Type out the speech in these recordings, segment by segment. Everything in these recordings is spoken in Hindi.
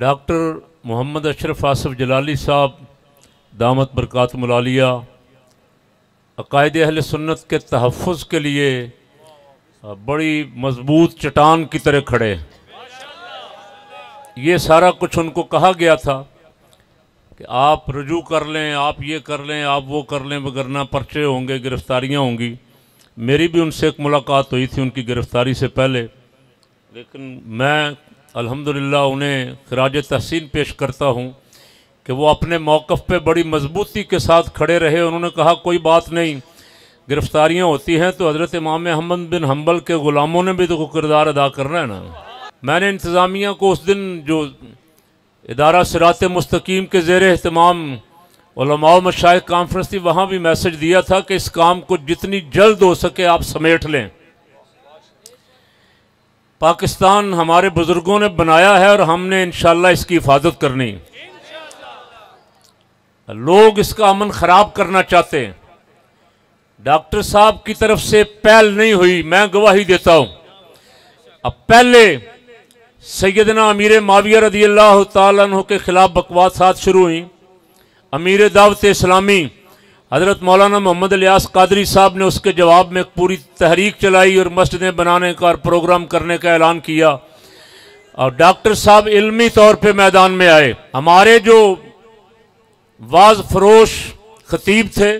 डॉक्टर मोहम्मद अशरफ आसिफ जलाली साहब दामत बरकातुहुल आलिया अकायद अहले सुन्नत के तहफ़्फ़ुज़ के लिए बड़ी मजबूत चट्टान की तरह खड़े। ये सारा कुछ उनको कहा गया था कि आप रुजू कर लें, आप ये कर लें, आप वो कर लें, वगरना पर्चे होंगे, गिरफ्तारियाँ होंगी। मेरी भी उनसे एक मुलाकात हुई थी उनकी गिरफ्तारी से पहले, लेकिन मैं अल्हम्दुलिल्लाह उन्हें खिराज तहसीन पेश करता हूँ कि वो अपने मौक़िफ़ पे बड़ी मजबूती के साथ खड़े रहे। उन्होंने कहा कोई बात नहीं, गिरफ्तारियाँ होती हैं तो हज़रत इमाम अहमद बिन हम्बल के ग़ुलामों ने भी तो किरदार अदा करना है ना। मैंने इंतज़ामिया को उस दिन जो इदारा सिरात मुस्तकीम के ज़ेर एहतमाम उलमा व मशाइख कॉन्फ्रेंस थी, वहाँ भी मैसेज दिया था कि इस काम को जितनी जल्द हो सके आप समेट लें। पाकिस्तान हमारे बुज़ुर्गों ने बनाया है और हमने इंशाअल्लाह इसकी हिफाजत करनी। लोग इसका अमन ख़राब करना चाहते हैं। डॉक्टर साहब की तरफ से पहल नहीं हुई, मैं गवाही देता हूँ। अब पहले सैयदना अमीर माविया रज़ियल्लाहु ताला अन्हु के ख़िलाफ़ बकवासात शुरू हुई। अमीर दावत इस्लामी हज़रत मौलाना मोहम्मद इलियास कादरी साहब ने उसके जवाब में पूरी तहरीक चलाई और मस्जिदें बनाने का और प्रोग्राम करने का ऐलान किया। और डॉक्टर साहब इल्मी तौर पे मैदान में आए। हमारे जो वाज फरोश खतीब थे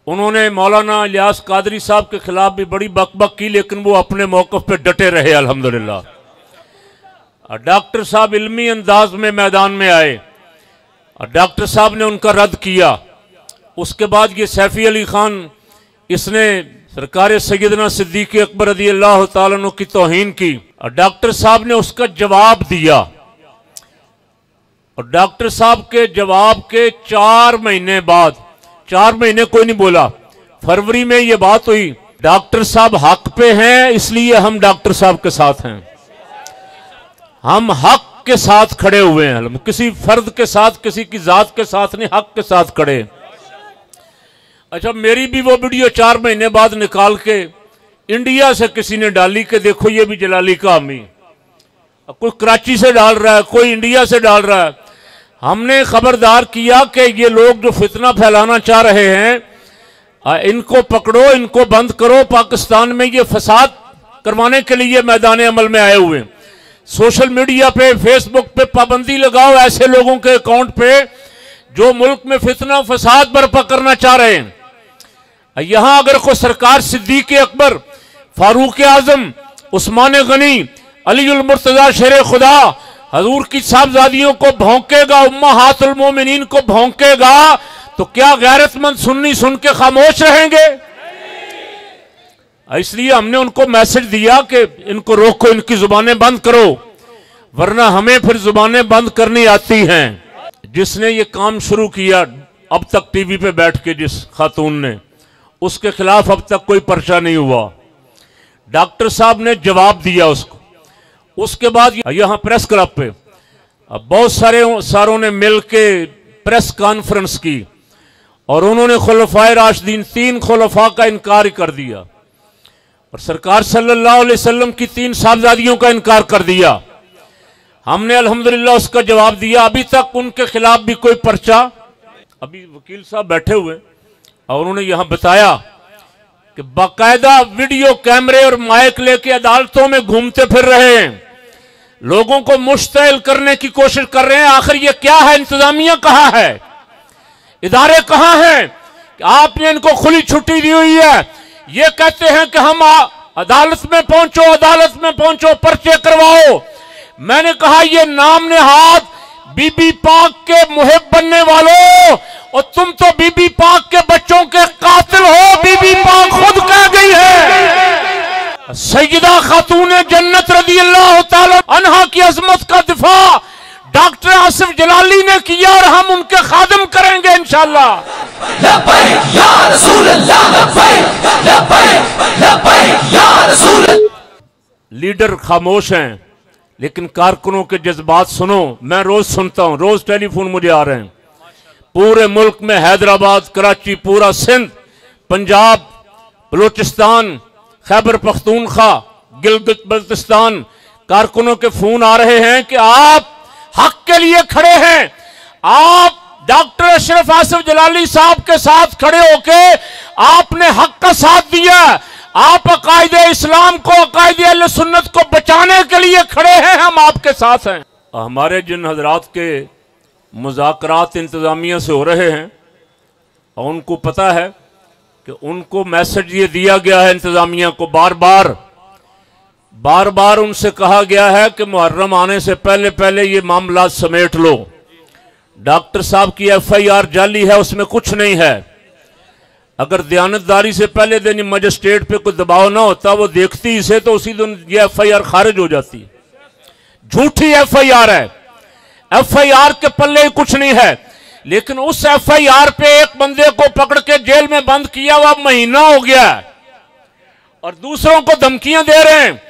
उन्होंने मौलाना इलियास कादरी साहब के खिलाफ भी बड़ी बकबक की, लेकिन वो अपने मौक़िफ़ पे डटे रहे अल्हम्दुलिल्लाह। और डॉक्टर साहब इल्मी अंदाज में मैदान में आए और डॉक्टर साहब ने उनका रद्द किया। उसके बाद ये सैफ़ी अली ख़ान, इसने सरकार सैयदना सिद्दीक़ अकबर रज़ियल्लाहु ताला अन्हु की तौहीन की और डॉक्टर साहब ने उसका जवाब दिया। और डॉक्टर साहब के जवाब के 4 महीने बाद, 4 महीने कोई नहीं बोला, फरवरी में ये बात हुई, डॉक्टर साहब हक पे हैं इसलिए हम डॉक्टर साहब के साथ हैं। हम हक के साथ खड़े हुए हैं, हम किसी फर्द के साथ, किसी की जात के साथ नहीं, हक के साथ खड़े। अच्छा, मेरी भी वो वीडियो 4 महीने बाद निकाल के इंडिया से किसी ने डाली कि देखो ये भी जलाली का हामी, कोई कराची से डाल रहा है, कोई इंडिया से डाल रहा है। हमने खबरदार किया कि ये लोग जो फितना फैलाना चाह रहे हैं इनको पकड़ो, इनको बंद करो। पाकिस्तान में ये फसाद करवाने के लिए मैदान अमल में आए हुए। सोशल मीडिया पे, फेसबुक पे पाबंदी लगाओ ऐसे लोगों के अकाउंट पे जो मुल्क में फितना फसाद बर्पा करना चाह रहे हैं। यहां अगर कोई सरकार सिद्दीक़ अकबर, फारूक आजम, उस्मान गनी, अलीउल मुर्तजा शेर खुदा हजूर की साहबजादियों को भौंकेगा, उम्महातुल मोमिनीन को भौंकेगा, तो क्या गैरतमंद सुन्नी सुन के खामोश रहेंगे? इसलिए हमने उनको मैसेज दिया कि इनको रोको, इनकी जुबानें बंद करो, वरना हमें फिर जुबानें बंद करनी आती हैं। जिसने ये काम शुरू किया अब तक टीवी पे बैठ के, जिस खातून ने, उसके खिलाफ अब तक कोई पर्चा नहीं हुआ। डॉक्टर साहब ने जवाब दिया उसको। उसके बाद यहां प्रेस क्लब पे अब बहुत सारों ने मिल के प्रेस कॉन्फ्रेंस की और उन्होंने खुलफाए राशिदीन, 3 खुलफा का इनकार ही कर दिया और सरकार सल्लल्लाहु अलैहि वसल्लम की 3 साहबजादियों का इनकार कर दिया। हमने अल्हम्दुलिल्लाह उसका जवाब दिया। अभी तक उनके खिलाफ भी कोई पर्चा, अभी वकील साहब बैठे हुए और उन्होंने यहां बताया कि बाकायदा वीडियो कैमरे और माइक लेके अदालतों में घूमते फिर रहे हैं, लोगों को मुश्तइल करने की कोशिश कर रहे हैं। आखिर ये क्या है? इंतजामिया कहाँ है? इदारे कहाँ हैं? आपने इनको खुली छुट्टी दी हुई है, ये कहते हैं कि हम अदालत में पहुंचो, अदालत में पहुंचो, पर्चे करवाओ। मैंने कहा ये नाम नेहाद बीबी पाक के मुहिब बनने वालों, और तुम तो बीबी पाक के बच्चों के कातिल हो। बीबी पाक खुद कह गई है, सैयदा खातून जन्नत रज़ियल्लाहु ताला अन्हा की अजमत का दिफा डॉक्टर आसिफ जलाली ने किया और हम उनके खादिम करेंगे इंशाअल्लाह। लीडर खामोश हैं, लेकिन कारकुनों के जज्बात सुनो। मैं रोज सुनता हूं, रोज टेलीफोन मुझे आ रहे हैं। पूरे मुल्क में हैदराबाद, कराची, पूरा सिंध, पंजाब, बलूचिस्तान, खैबर पख्तूनख्वा, गिलगित बल्तिस्तान, कारकुनों के फोन आ रहे हैं कि आप हक के लिए खड़े हैं। आप डॉक्टर अशरफ आसिफ जलाली साहब के साथ खड़े होके आपने हक का साथ दिया। आप अकायदे इस्लाम को, अकायदे अहले सुन्नत को बचाने के लिए खड़े हैं, हम आपके साथ हैं। हमारे जिन हजरात के मुज़ाकरात इंतज़ामिया से हो रहे हैं और उनको पता है कि उनको मैसेज ये दिया गया है इंतज़ामिया को, बार बार उनसे कहा गया है कि मुहर्रम आने से पहले पहले ये मामला समेट लो। डॉक्टर साहब की FIR जाली है, उसमें कुछ नहीं है। अगर दयानतदारी से पहले दिन मजिस्ट्रेट पे कोई दबाव ना होता, वो देखती इसे तो उसी दिन ये FIR खारिज हो जाती। झूठी FIR है, FIR के पल्ले ही कुछ नहीं है। लेकिन उस FIR पे एक बंदे को पकड़ के जेल में बंद किया हुआ महीना हो गया और दूसरों को धमकियां दे रहे हैं।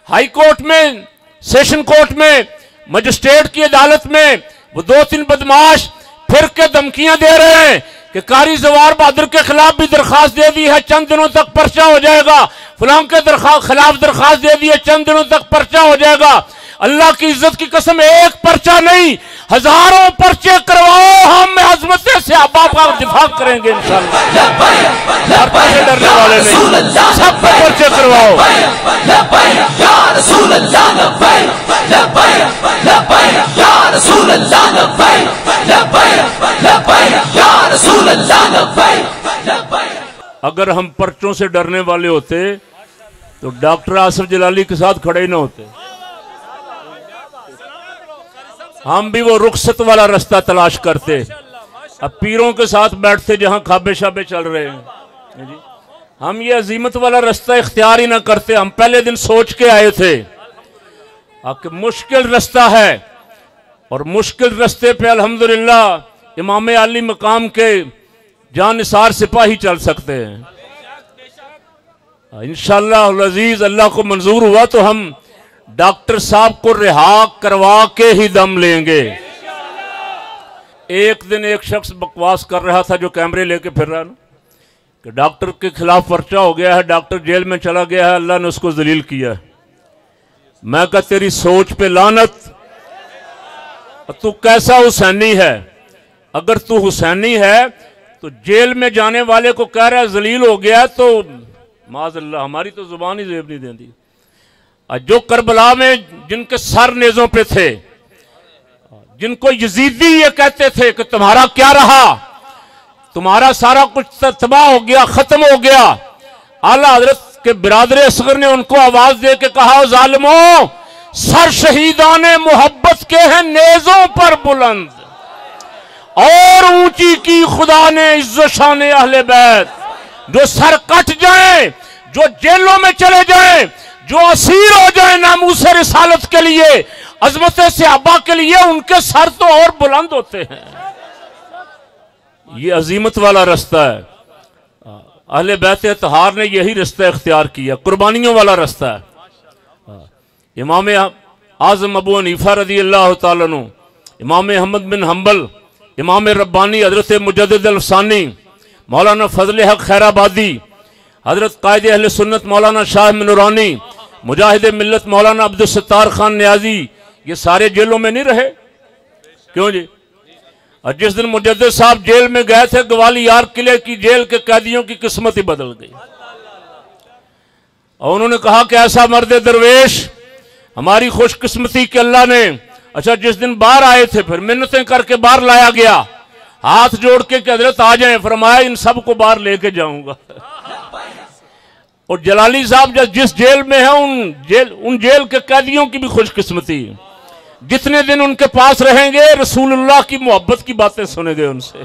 हाई कोर्ट में, सेशन कोर्ट में, मजिस्ट्रेट की अदालत में वो 2-3 बदमाश फिर के धमकियां दे रहे हैं कि कारी जवार बहादुर के खिलाफ भी दरखास्त दे दी है, चंद दिनों तक पर्चा हो जाएगा। फलां के खिलाफ दरखास्त दे दी है, चंद दिनों तक पर्चा हो जाएगा। अल्लाह की इज्जत की कसम, एक पर्चा नहीं, हजारों पर्चे करवाओ, हम अज़मत सहाबा का दिफा करेंगे इंशाअल्लाह। पर्चे डरने वाले नहीं, सब पर्चे करवाओ। अगर हम पर्चों से डरने वाले होते तो डॉक्टर आसिफ जलाली के साथ खड़े ही ना होते। हम भी वो रुखसत वाला रास्ता तलाश करते, अब पीरों के साथ बैठते जहां खाबे शाबे चल रहे हैं जी। हम ये अजीमत वाला रास्ता इख्तियार ही ना करते। हम पहले दिन सोच के आए थे कि मुश्किल रास्ता है और मुश्किल रास्ते पे अल्हम्दुलिल्लाह इमाम आली मकाम के जानिसार सिपाही चल सकते हैं। इंशाअल्लाह अज़ीज, अल्लाह को मंजूर हुआ तो हम डॉक्टर साहब को रिहा करवा के ही दम लेंगे। एक दिन एक शख्स बकवास कर रहा था जो कैमरे लेके फिर रहा ना कि डॉक्टर के खिलाफ पर्चा हो गया है, डॉक्टर जेल में चला गया है, अल्लाह ने उसको जलील किया। मैं कहा तेरी सोच पे लानत, तू कैसा हुसैनी है? अगर तू हुसैनी है तो जेल में जाने वाले को कह रहा है जलील हो गया, तो माज़अल्लाह हमारी तो जुबान ही जेब नहीं देती। जो करबला में जिनके सर नेज़ों पे थे, जिनको यजीदी ये कहते थे कि तुम्हारा क्या रहा, तुम्हारा सारा कुछ तबाह हो गया, खत्म हो गया। आला हजरत के बिरादर असगर ने उनको आवाज दे के कहा, जालिमों, सर शहीदाने मोहब्बत के हैं नेज़ों पर बुलंद, और ऊंची की खुदा ने इज्जत शान अहले बैत। जो सर कट जाए, जो जेलों में चले जाए, जो असीर हो जाए नामूसे रिसालत के लिए, अजमत सहाबा के लिए, उनके सर तो और बुलंद होते हैं। ये अजीमत वाला रास्ता है। अहले बैत अतहार ने यही रास्ता इख्तियार किया, कुर्बानियों वाला रास्ता है। इमाम आज़म अबू हनीफा रज़ी अल्लाह तआला अन्हु, इमाम अहमद बिन हम्बल, इमाम रब्बानी हजरत मुजद्दिद अल-सानी, मौलाना फजल हक खैराबादी, हजरत कायदे अहले सुन्नत मौलाना शाह नूरानी, मुजाहिद मिल्लत मौलाना अब्दुल सत्तार खान नियाजी, ये सारे जेलों में नहीं रहे। क्यों जी? और जिस दिन मुजद्दिद साहब जेल में गए थे, ग्वालियर किले की जेल के कैदियों की किस्मत ही बदल गई। और उन्होंने कहा कि ऐसा मर्द दरवेश हमारी खुशकिस्मती के अल्लाह ने, अच्छा जिस दिन बाहर आए थे फिर मिन्नतें करके बाहर लाया गया, हाथ जोड़ के हजरत आ जाए, फरमाया इन सब को बाहर लेके जाऊंगा। और जलाली साहब जिस जेल में है, उन जेल के कैदियों की भी खुशकिस्मती, जितने दिन उनके पास रहेंगे रसूलुल्लाह की मोहब्बत की बातें सुनेंगे उनसे।